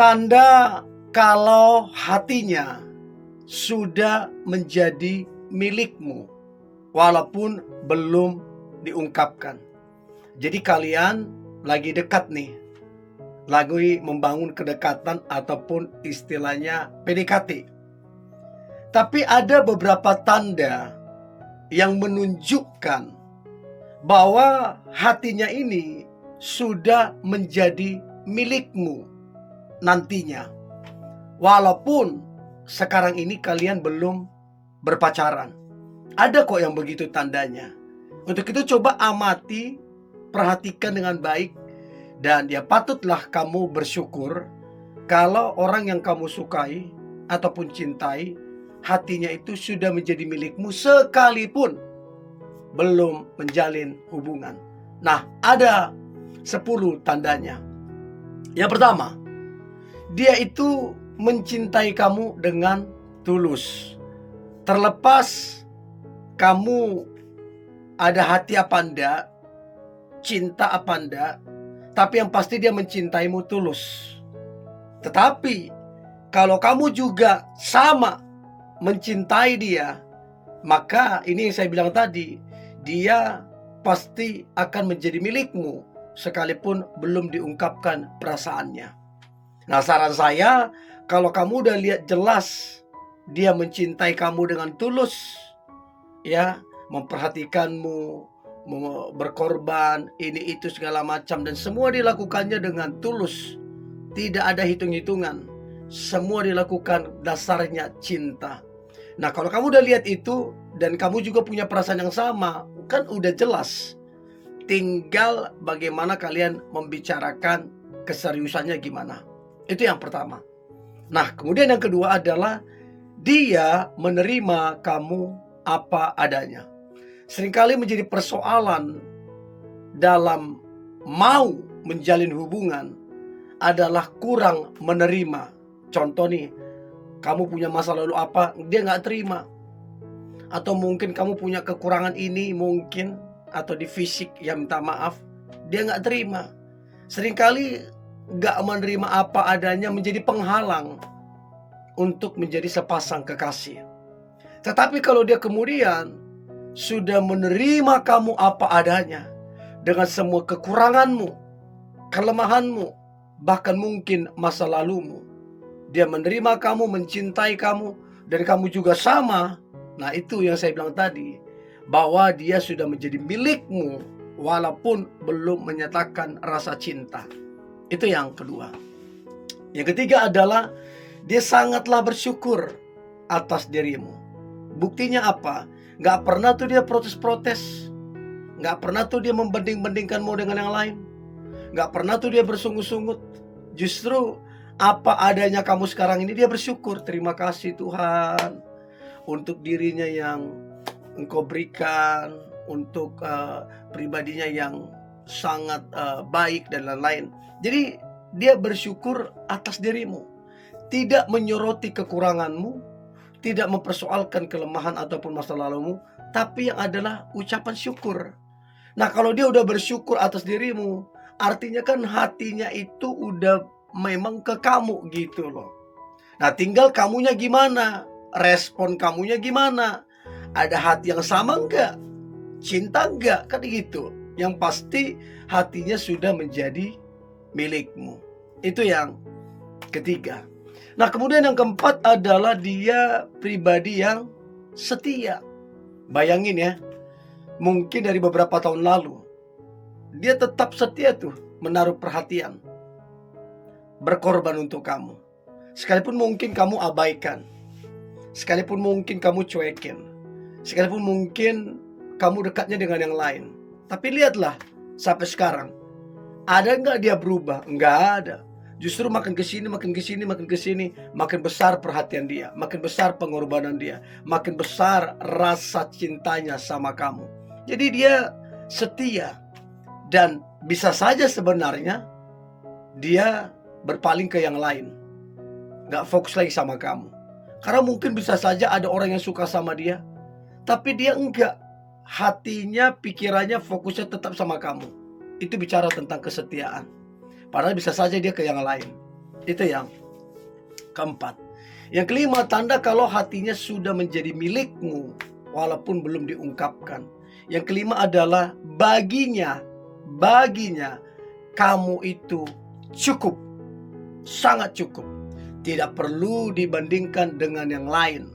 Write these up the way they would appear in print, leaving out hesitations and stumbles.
Tanda kalau hatinya sudah menjadi milikmu, walaupun belum diungkapkan. Jadi kalian lagi dekat nih, lagi membangun kedekatan ataupun istilahnya PDKT. Tapi ada beberapa tanda yang menunjukkan bahwa hatinya ini sudah menjadi milikmu nantinya, walaupun sekarang ini kalian belum berpacaran. Ada kok yang begitu tandanya. Untuk itu coba amati, perhatikan dengan baik, dan ya patutlah kamu bersyukur kalau orang yang kamu sukai ataupun cintai, hatinya itu sudah menjadi milikmu sekalipun belum menjalin hubungan. Nah, ada 10 tandanya. Yang pertama, dia itu mencintai kamu dengan tulus. Terlepas kamu ada hati apa enggak, cinta apa enggak, tapi yang pasti dia mencintaimu tulus. Tetapi kalau kamu juga sama mencintai dia, maka ini yang saya bilang tadi, dia pasti akan menjadi milikmu sekalipun belum diungkapkan perasaannya. Nah, saran saya, kalau kamu udah lihat jelas dia mencintai kamu dengan tulus, ya, memperhatikanmu, berkorban, ini itu segala macam, dan semua dilakukannya dengan tulus, tidak ada hitung-hitungan, semua dilakukan dasarnya cinta. Nah, kalau kamu udah lihat itu dan kamu juga punya perasaan yang sama, kan udah jelas. Tinggal bagaimana kalian membicarakan keseriusannya gimana. Itu yang pertama. Nah, kemudian yang kedua adalah dia menerima kamu apa adanya. Seringkali menjadi persoalan dalam mau menjalin hubungan adalah kurang menerima. Contoh nih, kamu punya masa lalu apa, dia nggak terima. Atau mungkin kamu punya kekurangan ini mungkin, atau di fisik, ya minta maaf, dia nggak terima. Seringkali nggak menerima apa adanya menjadi penghalang untuk menjadi sepasang kekasih. Tetapi kalau dia kemudian sudah menerima kamu apa adanya, dengan semua kekuranganmu, kelemahanmu, bahkan mungkin masa lalumu, dia menerima kamu, mencintai kamu, dan kamu juga sama. Nah, itu yang saya bilang tadi, bahwa dia sudah menjadi milikmu walaupun belum menyatakan rasa cinta. Itu yang kedua. Yang ketiga adalah dia sangatlah bersyukur atas dirimu. Buktinya apa? Gak pernah tuh dia protes-protes, gak pernah tuh dia membanding-bandingkanmu dengan yang lain, gak pernah tuh dia bersungut-sungut. Justru apa adanya kamu sekarang ini dia bersyukur. Terima kasih Tuhan untuk dirinya yang Engkau berikan, untuk pribadinya yang sangat baik dan lain-lain. Jadi dia bersyukur atas dirimu, tidak menyoroti kekuranganmu, tidak mempersoalkan kelemahan ataupun masa lalumu, tapi yang adalah ucapan syukur. Nah, kalau dia udah bersyukur atas dirimu, artinya kan hatinya itu udah memang ke kamu gitu loh. Nah, tinggal kamunya gimana, respon kamunya gimana. Ada hati yang sama enggak? Cinta enggak? Kan gitu. Yang pasti hatinya sudah menjadi milikmu. Itu yang ketiga. Nah, kemudian yang keempat adalah dia pribadi yang setia. Bayangin ya, mungkin dari beberapa tahun lalu dia tetap setia tuh, menaruh perhatian, berkorban untuk kamu. Sekalipun mungkin kamu abaikan, sekalipun mungkin kamu cuekin, sekalipun mungkin kamu dekatnya dengan yang lain. Tapi lihatlah sampai sekarang, ada nggak dia berubah? Nggak ada. Justru makin kesini, makin besar perhatian dia, makin besar pengorbanan dia, makin besar rasa cintanya sama kamu. Jadi dia setia, dan bisa saja sebenarnya dia berpaling ke yang lain, gak fokus lagi sama kamu. Karena mungkin bisa saja ada orang yang suka sama dia, tapi dia enggak. Hatinya, pikirannya, fokusnya tetap sama kamu. Itu bicara tentang kesetiaan. Padahal bisa saja dia ke yang lain. Itu yang keempat. Yang kelima, tanda kalau hatinya sudah menjadi milikmu walaupun belum diungkapkan. Yang kelima adalah baginya kamu itu cukup, sangat cukup. Tidak perlu dibandingkan dengan yang lain.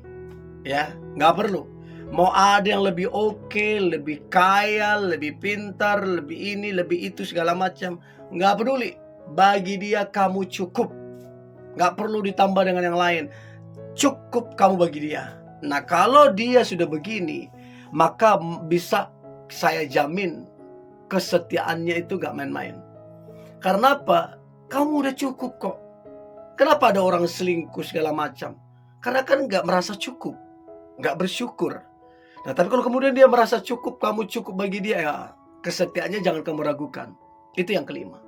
Ya, nggak perlu. Mau ada yang lebih oke, lebih kaya, lebih pintar, lebih ini, lebih itu, segala macam. Nggak peduli. Bagi dia kamu cukup. Nggak perlu ditambah dengan yang lain. Cukup kamu bagi dia. Nah, kalau dia sudah begini, maka bisa saya jamin kesetiaannya itu nggak main-main. Karena apa? Kamu udah cukup kok. Kenapa ada orang selingkuh segala macam? Karena kan nggak merasa cukup, nggak bersyukur. Nah, tapi kalau kemudian dia merasa cukup, kamu cukup bagi dia, ya kesetiaannya jangan kamu ragukan. Itu yang kelima.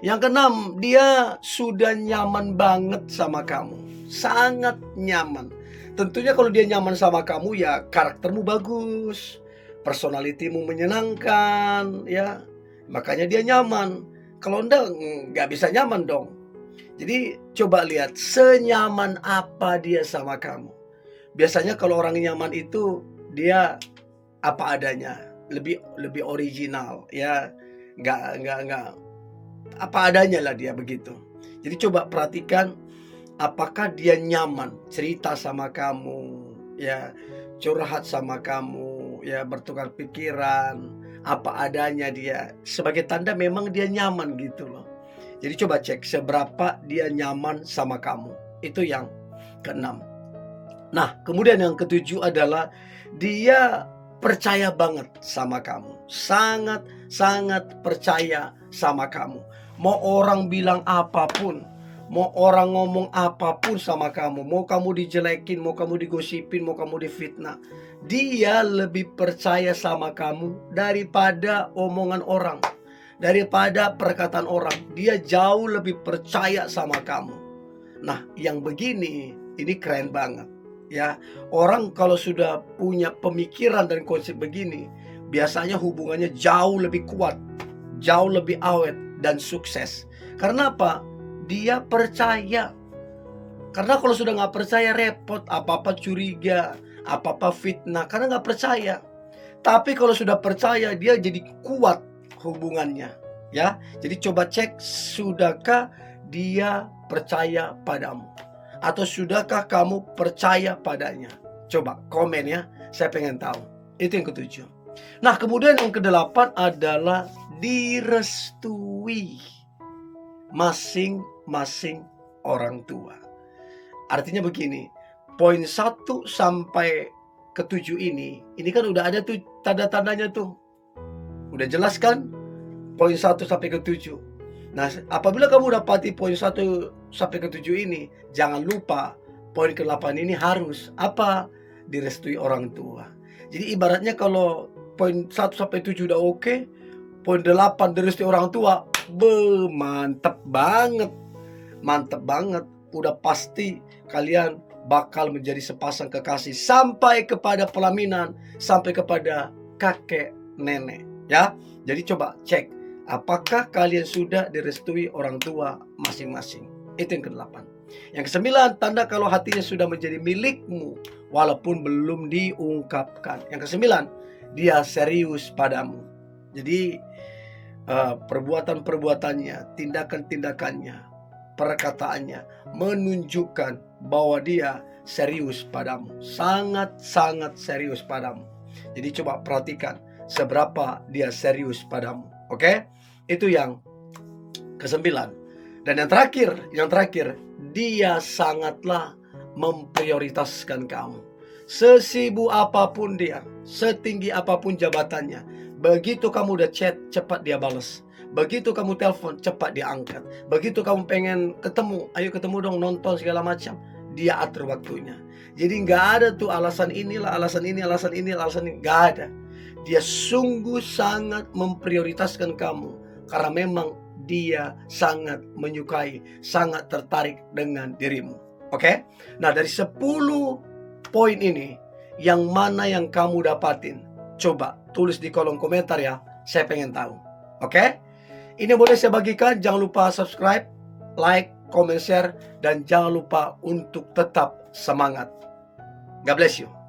Yang keenam, dia sudah nyaman banget sama kamu. Sangat nyaman. Tentunya kalau dia nyaman sama kamu, ya karaktermu bagus, personalitimu menyenangkan, ya. Makanya dia nyaman. Kalau enggak, nggak bisa nyaman dong. Jadi coba lihat senyaman apa dia sama kamu. Biasanya kalau orang nyaman itu dia apa adanya, lebih original, ya. Nggak apa adanya lah dia begitu. Jadi coba perhatikan apakah dia nyaman cerita sama kamu, ya, curhat sama kamu, ya, bertukar pikiran, apa adanya dia. Sebagai tanda memang dia nyaman gitu loh. Jadi coba cek seberapa dia nyaman sama kamu. Itu yang keenam. Nah, kemudian yang ketujuh adalah dia percaya banget sama kamu. Sangat percaya sama kamu. Mau orang bilang apapun, mau orang ngomong apapun sama kamu, mau kamu dijelekin, mau kamu digosipin, mau kamu difitnah, dia lebih percaya sama kamu daripada omongan orang, daripada perkataan orang. Dia jauh lebih percaya sama kamu. Nah, yang begini ini keren banget, ya. Orang kalau sudah punya pemikiran dan konsep begini, biasanya hubungannya jauh lebih kuat, jauh lebih awet dan sukses. Karena apa? Dia percaya. Karena kalau sudah nggak percaya repot, apa-apa curiga, apa-apa fitnah, karena nggak percaya. Tapi kalau sudah percaya, dia jadi kuat hubungannya, ya. Jadi coba cek, sudahkah dia percaya padamu? Atau sudahkah kamu percaya padanya? Coba komen ya, saya pengen tahu. Itu yang ketujuh. Nah, kemudian yang kedelapan adalah direstui masing-masing orang tua. Artinya begini, poin 1 sampai ke 7 ini kan udah ada tuh tanda-tandanya tuh. Udah jelas kan? Poin 1 sampai ke 7. Nah, apabila kamu dapati poin 1 sampai ke 7 ini, jangan lupa poin ke-8 ini harus apa? Direstui orang tua. Jadi ibaratnya kalau poin 1 sampai 7 udah oke, poin 8 direstui orang tua, mantep banget. Mantep banget. Udah pasti kalian bakal menjadi sepasang kekasih sampai kepada pelaminan, sampai kepada kakek nenek, ya. Jadi coba cek apakah kalian sudah direstui orang tua masing-masing. Itu yang ke-8. Yang ke-9, tanda kalau hatinya sudah menjadi milikmu walaupun belum diungkapkan. Yang ke-9, dia serius padamu. Jadi perbuatan-perbuatannya, tindakan-tindakannya, perkataannya menunjukkan bahwa dia serius padamu. Sangat serius padamu. Jadi coba perhatikan seberapa dia serius padamu. Oke? Itu yang ke-9. Dan yang terakhir, dia sangatlah memprioritaskan kamu. Sesibuk apapun dia, setinggi apapun jabatannya, begitu kamu udah chat, cepat dia balas. Begitu kamu telepon, cepat dia angkat. Begitu kamu pengen ketemu, ayo ketemu dong, nonton segala macam, dia atur waktunya. Jadi nggak ada tuh alasan inilah, alasan ini, nggak ada. Dia sungguh sangat memprioritaskan kamu karena memang dia sangat menyukai, sangat tertarik dengan dirimu. Oke? Nah, dari 10 poin ini, yang mana yang kamu dapatin? Coba tulis di kolom komentar ya, saya pengen tahu. Oke? Ini boleh saya bagikan, jangan lupa subscribe, like, comment, share, dan jangan lupa untuk tetap semangat. God bless you.